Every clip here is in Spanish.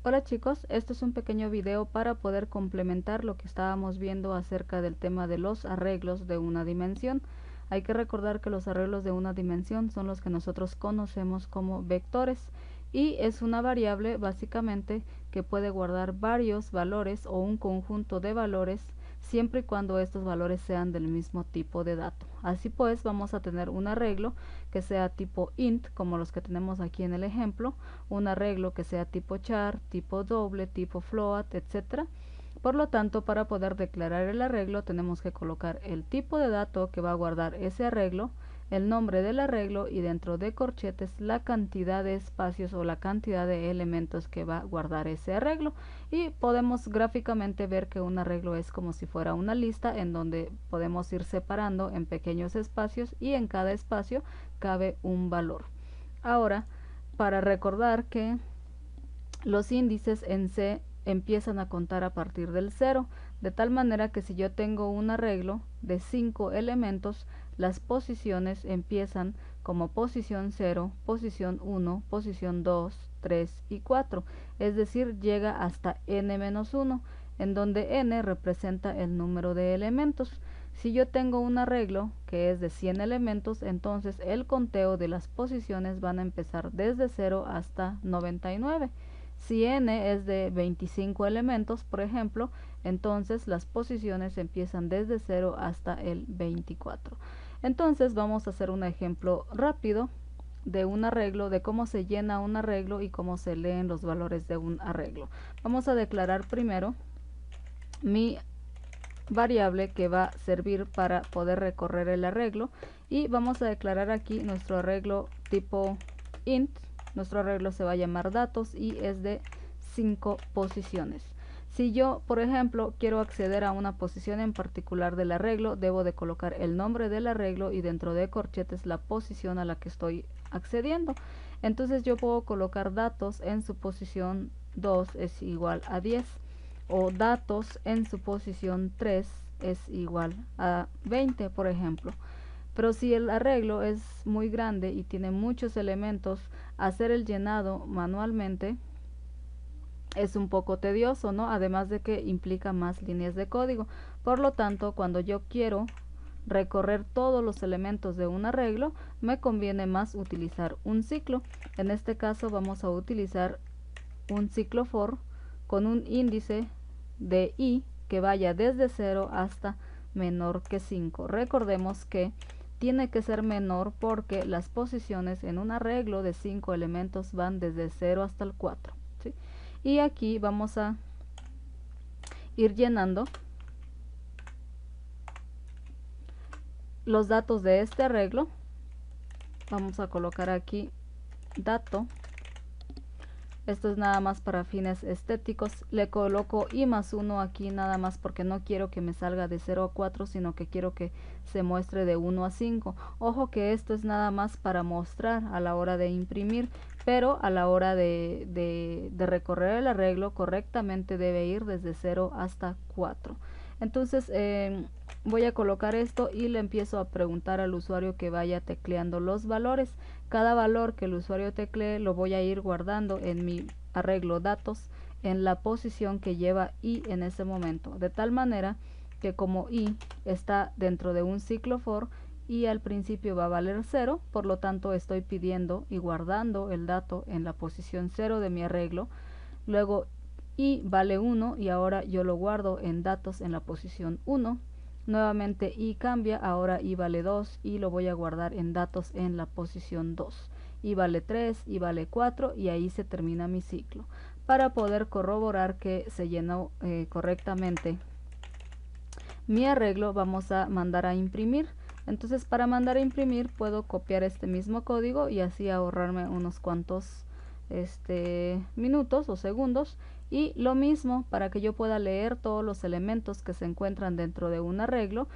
Hola chicos, este es un pequeño video para poder complementar lo que estábamos viendo acerca del tema de los arreglos de una dimensión. Hay que recordar que los arreglos de una dimensión son los que nosotros conocemos como vectores y es una variable básicamente que puede guardar varios valores o un conjunto de valores siempre y cuando estos valores sean del mismo tipo de dato. Así pues, vamos a tener un arreglo que sea tipo int, como los que tenemos aquí en el ejemplo, un arreglo que sea tipo char, tipo doble, tipo float, etc. Por lo tanto, para poder declarar el arreglo tenemos que colocar el tipo de dato que va a guardar ese arreglo, el nombre del arreglo y dentro de corchetes la cantidad de espacios o la cantidad de elementos que va a guardar ese arreglo. Y podemos gráficamente ver que un arreglo es como si fuera una lista en donde podemos ir separando en pequeños espacios y en cada espacio cabe un valor. Ahora, para recordar que los índices en C empiezan a contar a partir del 0, de tal manera que si yo tengo un arreglo de 5 elementos, las posiciones empiezan como posición 0, posición 1, posición 2, 3 y 4, es decir, llega hasta n-1, en donde n representa el número de elementos. Si yo tengo un arreglo que es de 100 elementos, entonces el conteo de las posiciones van a empezar desde 0 hasta 99. Si n es de 25 elementos, por ejemplo, entonces las posiciones empiezan desde 0 hasta el 24. Entonces vamos a hacer un ejemplo rápido de un arreglo, de cómo se llena un arreglo y cómo se leen los valores de un arreglo. Vamos a declarar primero mi variable que va a servir para poder recorrer el arreglo y vamos a declarar aquí nuestro arreglo tipo int. Nuestro arreglo se va a llamar datos y es de 5 posiciones. Si yo, por ejemplo, quiero acceder a una posición en particular del arreglo, debo de colocar el nombre del arreglo y dentro de corchetes la posición a la que estoy accediendo. Entonces yo puedo colocar datos en su posición 2 es igual a 10 o datos en su posición 3 es igual a 20, por ejemplo. Pero si el arreglo es muy grande y tiene muchos elementos, hacer el llenado manualmente es un poco tedioso, ¿no? Además de que implica más líneas de código. Por lo tanto, cuando yo quiero recorrer todos los elementos de un arreglo, me conviene más utilizar un ciclo. En este caso vamos a utilizar un ciclo for con un índice de i que vaya desde 0 hasta menor que 5. Recordemos que tiene que ser menor porque las posiciones en un arreglo de 5 elementos van desde 0 hasta el 4, ¿sí? Y aquí vamos a ir llenando los datos de este arreglo. Vamos a colocar aquí dato. Esto es nada más para fines estéticos. Le coloco i+1 aquí nada más porque no quiero que me salga de 0 a 4, sino que quiero que se muestre de 1 a 5. Ojo que esto es nada más para mostrar a la hora de imprimir, pero a la hora de recorrer el arreglo correctamente debe ir desde 0 hasta 4. Entonces voy a colocar esto y le empiezo a preguntar al usuario que vaya tecleando los valores. Cada valor que el usuario teclee lo voy a ir guardando en mi arreglo datos en la posición que lleva i en ese momento, de tal manera que como i está dentro de un ciclo for, i al principio va a valer 0, por lo tanto estoy pidiendo y guardando el dato en la posición 0 de mi arreglo. Luego i vale 1 y ahora yo lo guardo en datos en la posición 1. Nuevamente i cambia, ahora i vale 2 y lo voy a guardar en datos en la posición 2. I vale 3, i vale 4 y ahí se termina mi ciclo. Para poder corroborar que se llenó correctamente mi arreglo, vamos a mandar a imprimir. Entonces para mandar a imprimir puedo copiar este mismo código y así ahorrarme unos cuantos minutos o segundos. Y lo mismo, para que yo pueda leer todos los elementos que se encuentran dentro de un arreglo,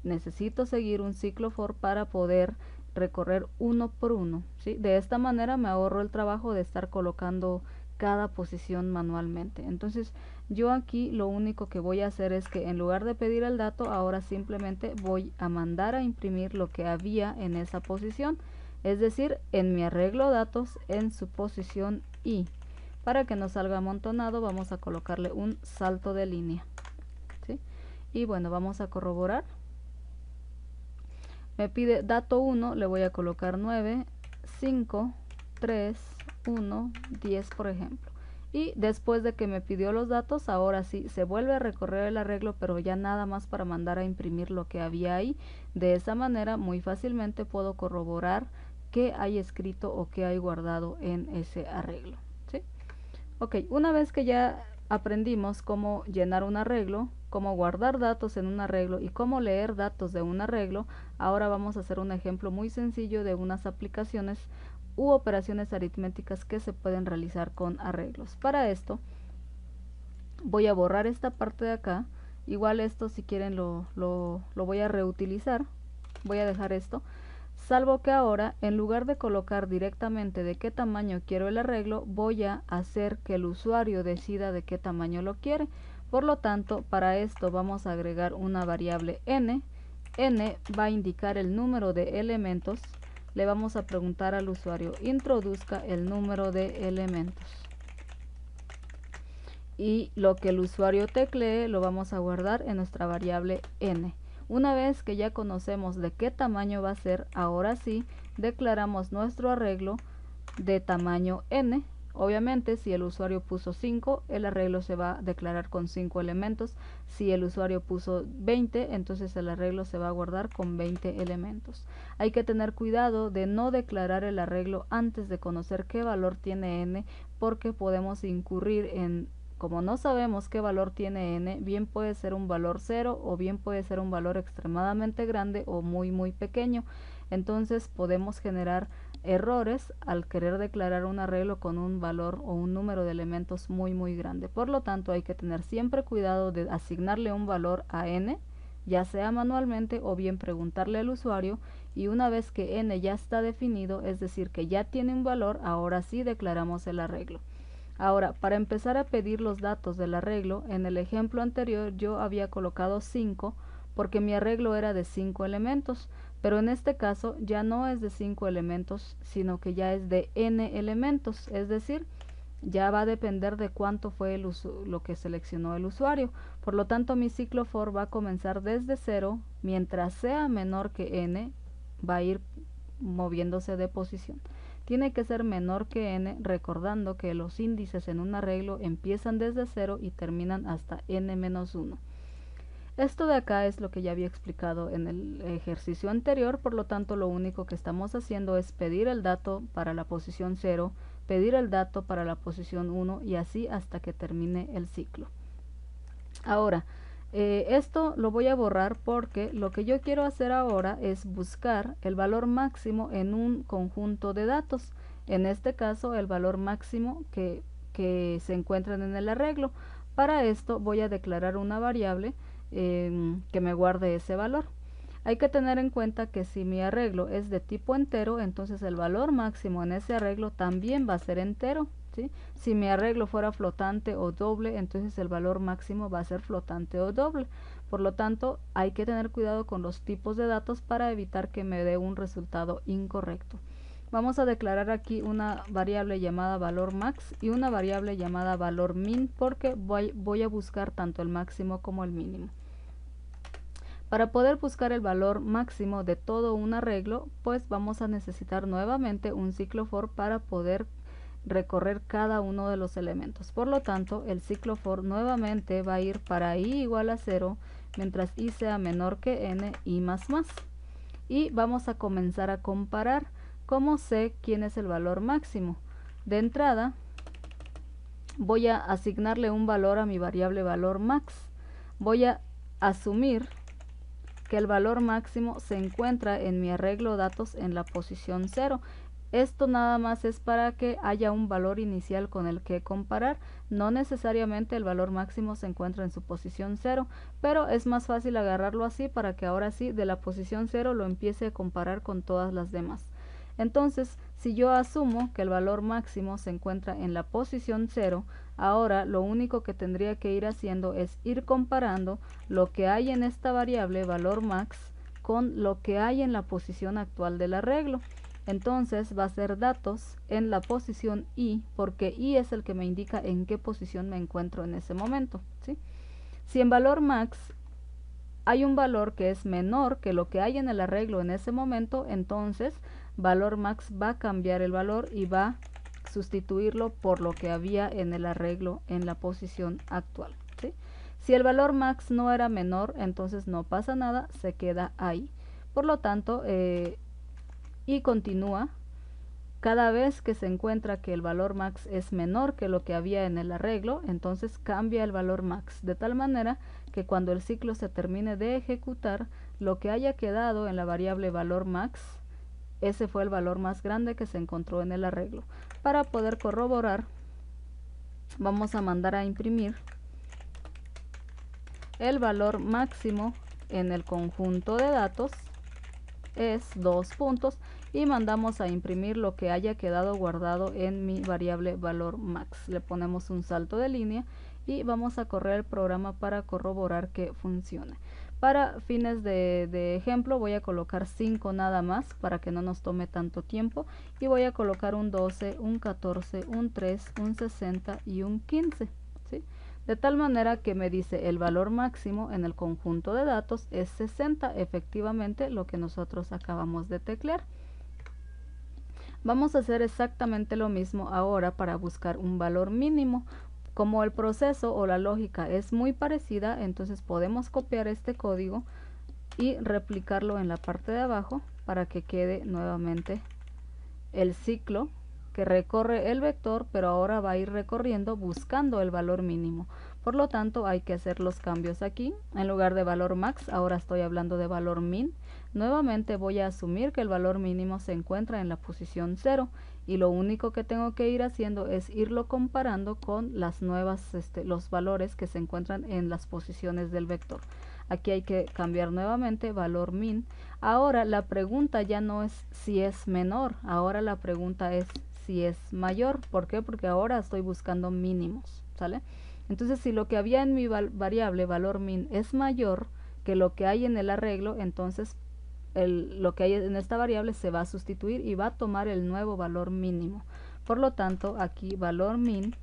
necesito seguir un ciclo for para poder recorrer uno por uno, ¿sí? De esta manera me ahorro el trabajo de estar colocando cada posición manualmente. Entonces yo aquí lo único que voy a hacer es que en lugar de pedir el dato, ahora simplemente voy a mandar a imprimir lo que había en esa posición, es decir, en mi arreglo datos en su posición i. Para que nos salga amontonado vamos a colocarle un salto de línea, ¿sí? Y bueno, vamos a corroborar. Me pide dato 1, le voy a colocar 9, 5, 3, 1, 10 por ejemplo. Y después de que me pidió los datos, ahora sí, se vuelve a recorrer el arreglo, pero ya nada más para mandar a imprimir lo que había ahí. De esa manera, muy fácilmente puedo corroborar qué hay escrito o qué hay guardado en ese arreglo, ¿sí? Ok, una vez que ya aprendimos cómo llenar un arreglo, cómo guardar datos en un arreglo y cómo leer datos de un arreglo, ahora vamos a hacer un ejemplo muy sencillo de unas aplicaciones u operaciones aritméticas que se pueden realizar con arreglos. Para esto voy a borrar esta parte de acá. Igual esto, si quieren, lo voy a reutilizar. Voy a dejar esto, salvo que ahora, en lugar de colocar directamente de qué tamaño quiero el arreglo, voy a hacer que el usuario decida de qué tamaño lo quiere. Por lo tanto, para esto vamos a agregar una variable n. N va a indicar el número de elementos. Le vamos a preguntar al usuario, introduzca el número de elementos. Y lo que el usuario teclee lo vamos a guardar en nuestra variable n. Una vez que ya conocemos de qué tamaño va a ser, ahora sí declaramos nuestro arreglo de tamaño n. Obviamente, si el usuario puso 5, el arreglo se va a declarar con 5 elementos. Si el usuario puso 20, entonces el arreglo se va a guardar con 20 elementos. Hay que tener cuidado de no declarar el arreglo antes de conocer qué valor tiene n, porque podemos incurrir en, como no sabemos qué valor tiene n, bien puede ser un valor 0 o bien puede ser un valor extremadamente grande o muy pequeño. Entonces podemos generar errores al querer declarar un arreglo con un valor o un número de elementos muy grande. Por lo tanto, hay que tener siempre cuidado de asignarle un valor a n, ya sea manualmente o bien preguntarle al usuario, y una vez que n ya está definido, es decir, que ya tiene un valor, ahora sí declaramos el arreglo. Ahora, para empezar a pedir los datos del arreglo, en el ejemplo anterior yo había colocado 5 porque mi arreglo era de 5 elementos, pero en este caso ya no es de 5 elementos, sino que ya es de n elementos, es decir, ya va a depender de cuánto fue lo que seleccionó el usuario. Por lo tanto, mi ciclo for va a comenzar desde 0, mientras sea menor que n, va a ir moviéndose de posición. Tiene que ser menor que n, recordando que los índices en un arreglo empiezan desde 0 y terminan hasta n-1. Esto de acá es lo que ya había explicado en el ejercicio anterior, por lo tanto lo único que estamos haciendo es pedir el dato para la posición 0, pedir el dato para la posición 1 y así hasta que termine el ciclo. Ahora, esto lo voy a borrar porque lo que yo quiero hacer ahora es buscar el valor máximo en un conjunto de datos. En este caso, el valor máximo que se encuentran en el arreglo. Para esto voy a declarar una variable que me guarde ese valor. Hay que tener en cuenta que si mi arreglo es de tipo entero, entonces el valor máximo en ese arreglo también va a ser entero, ¿sí? Si mi arreglo fuera flotante o doble, entonces el valor máximo va a ser flotante o doble. Por lo tanto, hay que tener cuidado con los tipos de datos para evitar que me dé un resultado incorrecto. Vamos a declarar aquí una variable llamada valor max y una variable llamada valor min, porque voy a buscar tanto el máximo como el mínimo. Para poder buscar el valor máximo de todo un arreglo, pues vamos a necesitar nuevamente un ciclo for para poder recorrer cada uno de los elementos. Por lo tanto, el ciclo for nuevamente va a ir para i igual a 0, mientras i sea menor que n, i más. Y vamos a comenzar a comparar. ¿Cómo sé quién es el valor máximo? De entrada, voy a asignarle un valor a mi variable valor max. Voy a asumir que el valor máximo se encuentra en mi arreglo datos en la posición 0. Esto nada más es para que haya un valor inicial con el que comparar. No necesariamente el valor máximo se encuentra en su posición 0, pero es más fácil agarrarlo así para que ahora sí de la posición 0 lo empiece a comparar con todas las demás. Entonces, si yo asumo que el valor máximo se encuentra en la posición 0, ahora lo único que tendría que ir haciendo es ir comparando lo que hay en esta variable valor max con lo que hay en la posición actual del arreglo. entonces va a ser datos en la posición I, porque I es el que me indica en qué posición me encuentro en ese momento, ¿sí? Si en valor max hay un valor que es menor que lo que hay en el arreglo en ese momento, entonces valor max va a cambiar el valor y va a sustituirlo por lo que había en el arreglo en la posición actual, ¿sí? Si el valor max no era menor, entonces no pasa nada, se queda ahí. Por lo tanto, y continúa. Cada vez que se encuentra que el valor max es menor que lo que había en el arreglo, entonces cambia el valor max, de tal manera que cuando el ciclo se termine de ejecutar, lo que haya quedado en la variable valor max, ese fue el valor más grande que se encontró en el arreglo. Para poder corroborar, vamos a mandar a imprimir el valor máximo en el conjunto de datos, es 2 puntos, y mandamos a imprimir lo que haya quedado guardado en mi variable valor max. Le ponemos un salto de línea y vamos a correr el programa para corroborar que funcione. Para fines de ejemplo voy a colocar 5 nada más para que no nos tome tanto tiempo, y voy a colocar un 12, un 14, un 3, un 60 y un 15, ¿sí? De tal manera que me dice el valor máximo en el conjunto de datos es 60, efectivamente lo que nosotros acabamos de teclear. Vamos a hacer exactamente lo mismo ahora para buscar un valor mínimo. Como el proceso o la lógica es muy parecida, entonces podemos copiar este código y replicarlo en la parte de abajo para que quede nuevamente el ciclo que recorre el vector, pero ahora va a ir recorriendo buscando el valor mínimo. Por lo tanto, hay que hacer los cambios aquí. En lugar de valor max, ahora estoy hablando de valor min. Nuevamente voy a asumir que el valor mínimo se encuentra en la posición 0, y lo único que tengo que ir haciendo es irlo comparando con las nuevas, los valores que se encuentran en las posiciones del vector. Aquí hay que cambiar nuevamente valor min. Ahora la pregunta ya no es si es menor, ahora la pregunta es si es mayor. ¿Por qué? Porque ahora estoy buscando mínimos, ¿sale? Entonces, si lo que había en mi variable valor min es mayor que lo que hay en el arreglo, entonces lo que hay en esta variable se va a sustituir y va a tomar el nuevo valor mínimo. Por lo tanto, aquí valor min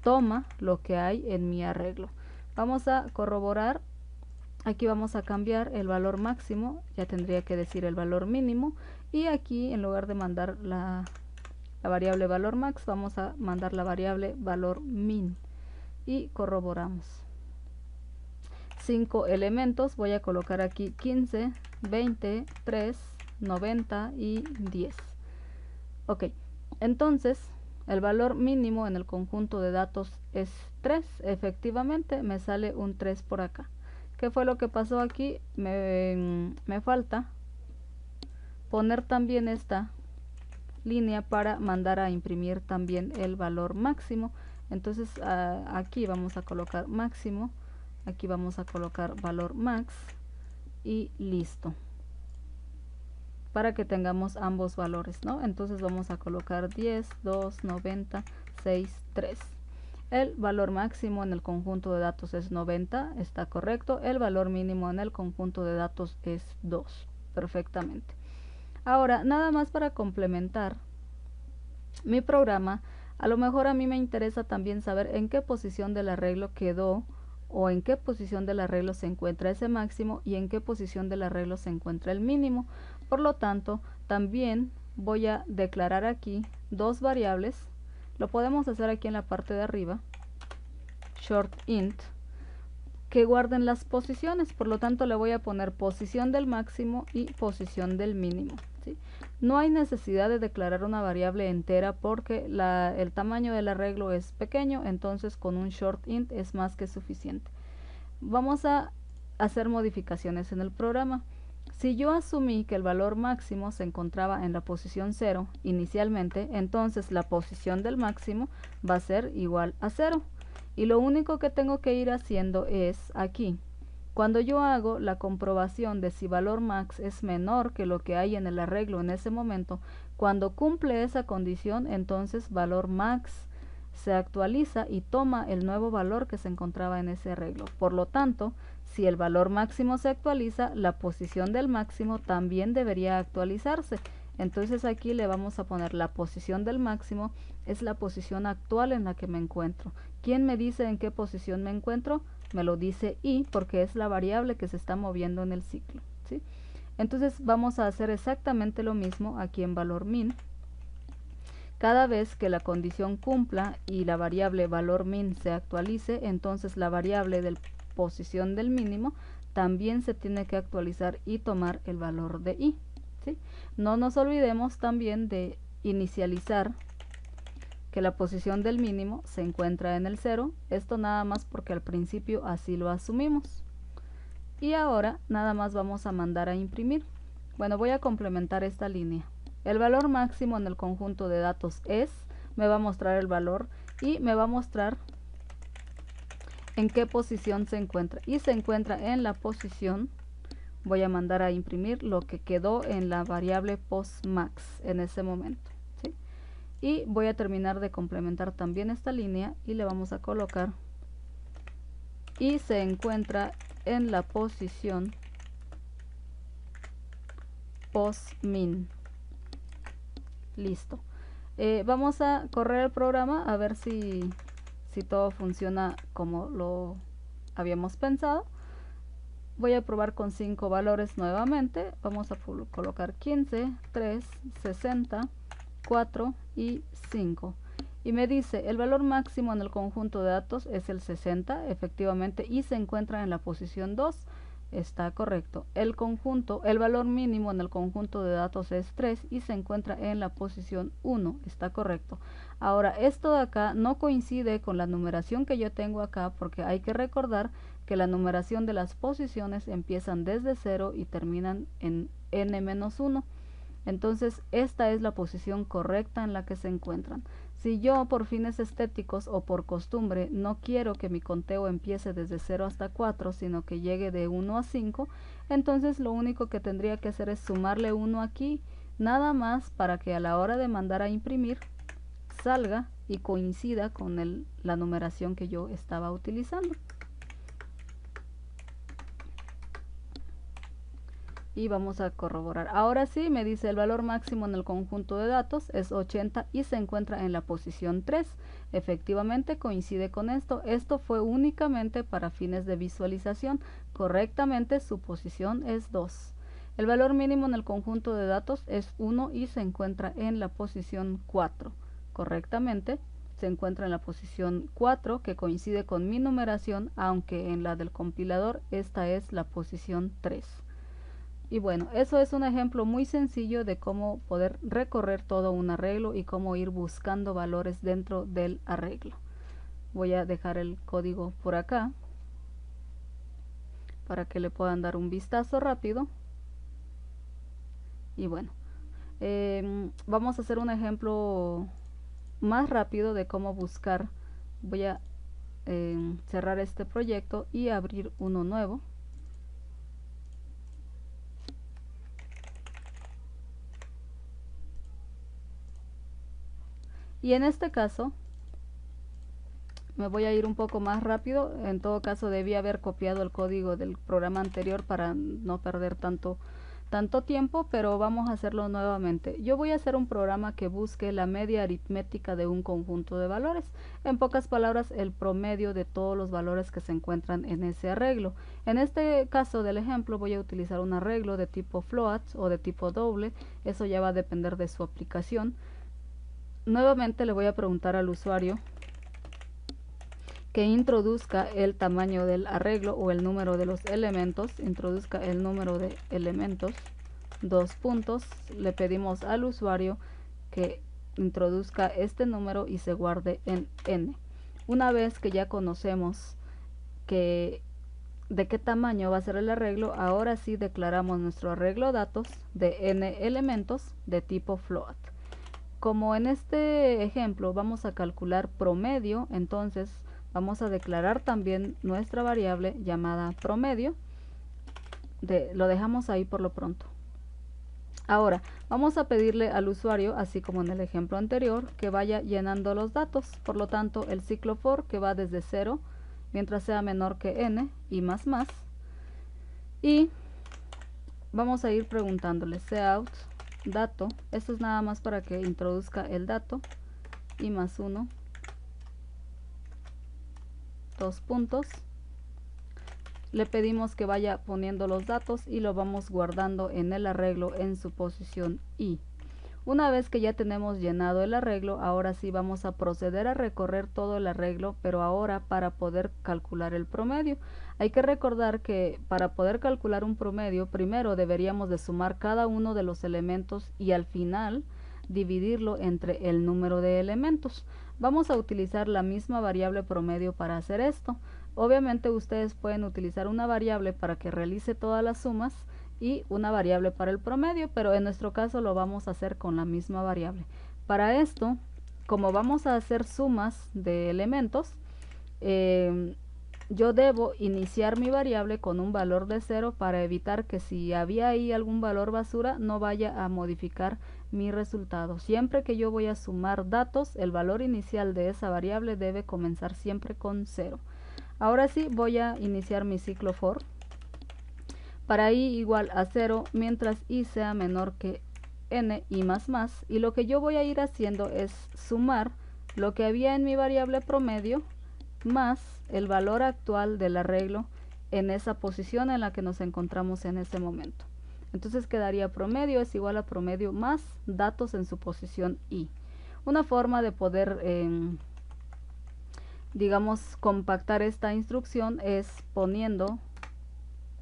toma lo que hay en mi arreglo. Vamos a corroborar. Aquí vamos a cambiar el valor máximo, ya tendría que decir el valor mínimo, y aquí en lugar de mandar la variable valor max, vamos a mandar la variable valor min y corroboramos. 5 elementos, voy a colocar aquí 15, 20, 3, 90 y 10. Ok, entonces el valor mínimo en el conjunto de datos es 3, efectivamente me sale un 3 por acá. ¿Qué fue lo que pasó aquí? Me falta poner también esta línea para mandar a imprimir también el valor máximo. Entonces aquí vamos a colocar máximo, aquí vamos a colocar valor max y listo, para que tengamos ambos valores, ¿no? Entonces vamos a colocar 10, 2, 90, 6, 3. El valor máximo en el conjunto de datos es 90, está correcto. El valor mínimo en el conjunto de datos es 2, perfectamente. Ahora, nada más para complementar mi programa, a lo mejor a mí me interesa también saber en qué posición del arreglo quedó, o en qué posición del arreglo se encuentra ese máximo y en qué posición del arreglo se encuentra el mínimo. Por lo tanto, también voy a declarar aquí dos variables. Lo podemos hacer aquí en la parte de arriba, short int, que guarden las posiciones. Por lo tanto, le voy a poner posición del máximo y posición del mínimo, ¿sí? No hay necesidad de declarar una variable entera porque el tamaño del arreglo es pequeño, entonces con un short int es más que suficiente. Vamos a hacer modificaciones en el programa. Si yo asumí que el valor máximo se encontraba en la posición 0 inicialmente, entonces la posición del máximo va a ser igual a 0. Y lo único que tengo que ir haciendo es aquí. Cuando yo hago la comprobación de si valor max es menor que lo que hay en el arreglo en ese momento, cuando cumple esa condición, entonces valor max se actualiza y toma el nuevo valor que se encontraba en ese arreglo. Por lo tanto, si el valor máximo se actualiza, la posición del máximo también debería actualizarse. Entonces aquí le vamos a poner la posición del máximo, es la posición actual en la que me encuentro. ¿Quién me dice en qué posición me encuentro? Me lo dice y, porque es la variable que se está moviendo en el ciclo, ¿sí? Entonces vamos a hacer exactamente lo mismo aquí en valor min. Cada vez que la condición cumpla y la variable valor min se actualice, entonces la variable de posición del mínimo también se tiene que actualizar y tomar el valor de i, ¿sí? No nos olvidemos también de inicializar que la posición del mínimo se encuentra en el 0, esto nada más porque al principio así lo asumimos. Y ahora nada más vamos a mandar a imprimir. Bueno, voy a complementar esta línea. El valor máximo en el conjunto de datos es, me va a mostrar el valor y me va a mostrar en qué posición se encuentra. Y se encuentra en la posición, voy a mandar a imprimir lo que quedó en la variable postmax en ese momento, ¿sí? Y voy a terminar de complementar también esta línea y le vamos a colocar y se encuentra en la posición postmin. Listo. Vamos a correr el programa a ver si todo funciona como lo habíamos pensado. Voy a probar con 5 valores nuevamente. Vamos a colocar 15, 3, 60, 4 y 5. Y me dice, el valor máximo en el conjunto de datos es el 60, efectivamente, y se encuentra en la posición 2. Está correcto. El valor mínimo en el conjunto de datos es 3 y se encuentra en la posición 1. Está correcto. Ahora, esto de acá no coincide con la numeración que yo tengo acá, porque hay que recordar que la numeración de las posiciones empiezan desde 0 y terminan en n-1. Entonces, esta es la posición correcta en la que se encuentran. Si yo, por fines estéticos o por costumbre, no quiero que mi conteo empiece desde 0 hasta 4, sino que llegue de 1 a 5, entonces lo único que tendría que hacer es sumarle 1 aquí, nada más para que a la hora de mandar a imprimir salga y coincida con la numeración que yo estaba utilizando. Y vamos a corroborar. Ahora sí, me dice el valor máximo en el conjunto de datos es 80 y se encuentra en la posición 3. Efectivamente coincide con esto. Esto fue únicamente para fines de visualización. Correctamente su posición es 2. El valor mínimo en el conjunto de datos es 1 y se encuentra en la posición 4. Correctamente se encuentra en la posición 4, que coincide con mi numeración, aunque en la del compilador esta es la posición 3. Y bueno, eso es un ejemplo muy sencillo de cómo poder recorrer todo un arreglo y cómo ir buscando valores dentro del arreglo. Voy a dejar el código por acá para que le puedan dar un vistazo rápido. Y bueno, vamos a hacer un ejemplo más rápido de cómo buscar. Voy a cerrar este proyecto y abrir uno nuevo. Y en este caso me voy a ir un poco más rápido. En todo caso debí haber copiado el código del programa anterior para no perder tanto tiempo, pero vamos a hacerlo nuevamente. Yo voy a hacer un programa que busque la media aritmética de un conjunto de valores. En pocas palabras, el promedio de todos los valores que se encuentran en ese arreglo. En este caso del ejemplo voy a utilizar un arreglo de tipo float o de tipo doble. Eso ya va a depender de su aplicación. Nuevamente le voy a preguntar al usuario que introduzca el tamaño del arreglo o el número de los elementos. Introduzca el número de elementos, 2 puntos. Le pedimos al usuario que introduzca este número y se guarde en n. Una vez que ya conocemos de qué tamaño va a ser el arreglo, ahora sí declaramos nuestro arreglo datos de n elementos de tipo float. Como en este ejemplo vamos a calcular promedio, entonces vamos a declarar también nuestra variable llamada promedio. Lo dejamos ahí por lo pronto. Ahora vamos a pedirle al usuario, así como en el ejemplo anterior, que vaya llenando los datos. Por lo tanto, el ciclo for, que va desde 0 mientras sea menor que n y más. Y vamos a ir preguntándole cout dato, esto es nada más para que introduzca el dato, y más 1, 2 puntos. Le pedimos que vaya poniendo los datos y lo vamos guardando en el arreglo en su posición I. Una vez que ya tenemos llenado el arreglo, ahora sí vamos a proceder a recorrer todo el arreglo, pero ahora para poder calcular el promedio. Hay que recordar que para poder calcular un promedio, primero deberíamos de sumar cada uno de los elementos y al final dividirlo entre el número de elementos. Vamos a utilizar la misma variable promedio para hacer esto. Obviamente ustedes pueden utilizar una variable para que realice todas las sumas y una variable para el promedio, pero en nuestro caso lo vamos a hacer con la misma variable. Para esto, como vamos a hacer sumas de elementos, yo debo iniciar mi variable con un valor de 0 para evitar que si había ahí algún valor basura no vaya a modificar mi resultado. Siempre que yo voy a sumar datos, el valor inicial de esa variable debe comenzar siempre con 0. Ahora sí voy a iniciar mi ciclo for para i igual a 0 mientras i sea menor que n y más, y lo que yo voy a ir haciendo es sumar lo que había en mi variable promedio más el valor actual del arreglo en esa posición en la que nos encontramos en ese momento. Entonces quedaría promedio es igual a promedio más datos en su posición i. Una forma de poder digamos compactar esta instrucción es poniendo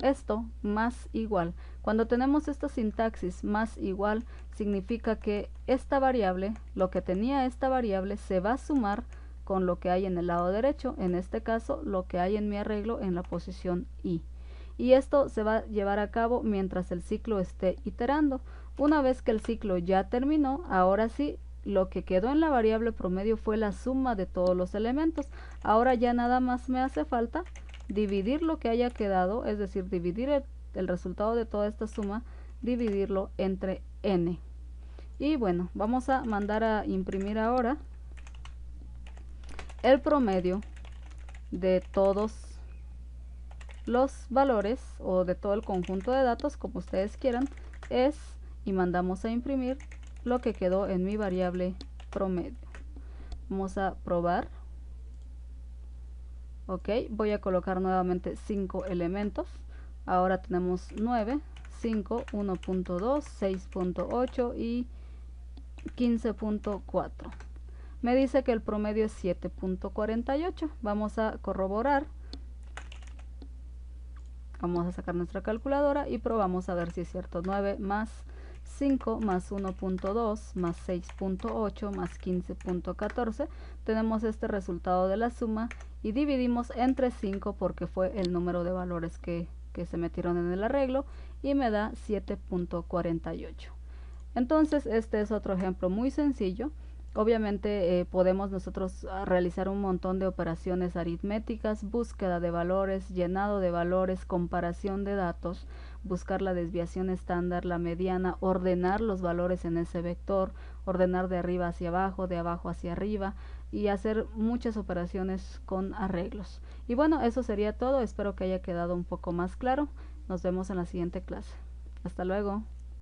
esto más igual. Cuando tenemos esta sintaxis más igual, significa que esta variable, lo que tenía esta variable, se va a sumar con lo que hay en el lado derecho, en este caso lo que hay en mi arreglo en la posición i. Y esto se va a llevar a cabo mientras el ciclo esté iterando. Una vez que el ciclo ya terminó, ahora sí, lo que quedó en la variable promedio fue la suma de todos los elementos. Ahora ya nada más me hace falta dividir lo que haya quedado, es decir, dividir el resultado de toda esta suma, dividirlo entre n. Y bueno, vamos a mandar a imprimir ahora el promedio de todos los valores o de todo el conjunto de datos, como ustedes quieran, es, y mandamos a imprimir lo que quedó en mi variable promedio. Vamos a probar. Ok, voy a colocar nuevamente 5 elementos. Ahora tenemos 9, 5, 1.2, 6.8 y 15.4. Me dice que el promedio es 7.48. Vamos a corroborar. Vamos a sacar nuestra calculadora y probamos a ver si es cierto. 9 más 5 más 1.2 más 6.8 más 15.14. Tenemos este resultado de la suma y dividimos entre 5 porque fue el número de valores que se metieron en el arreglo y me da 7.48. Entonces este es otro ejemplo muy sencillo. Obviamente podemos nosotros realizar un montón de operaciones aritméticas, búsqueda de valores, llenado de valores, comparación de datos, buscar la desviación estándar, la mediana, ordenar los valores en ese vector, ordenar de arriba hacia abajo, de abajo hacia arriba y hacer muchas operaciones con arreglos. Y bueno, eso sería todo. Espero que haya quedado un poco más claro. Nos vemos en la siguiente clase. Hasta luego.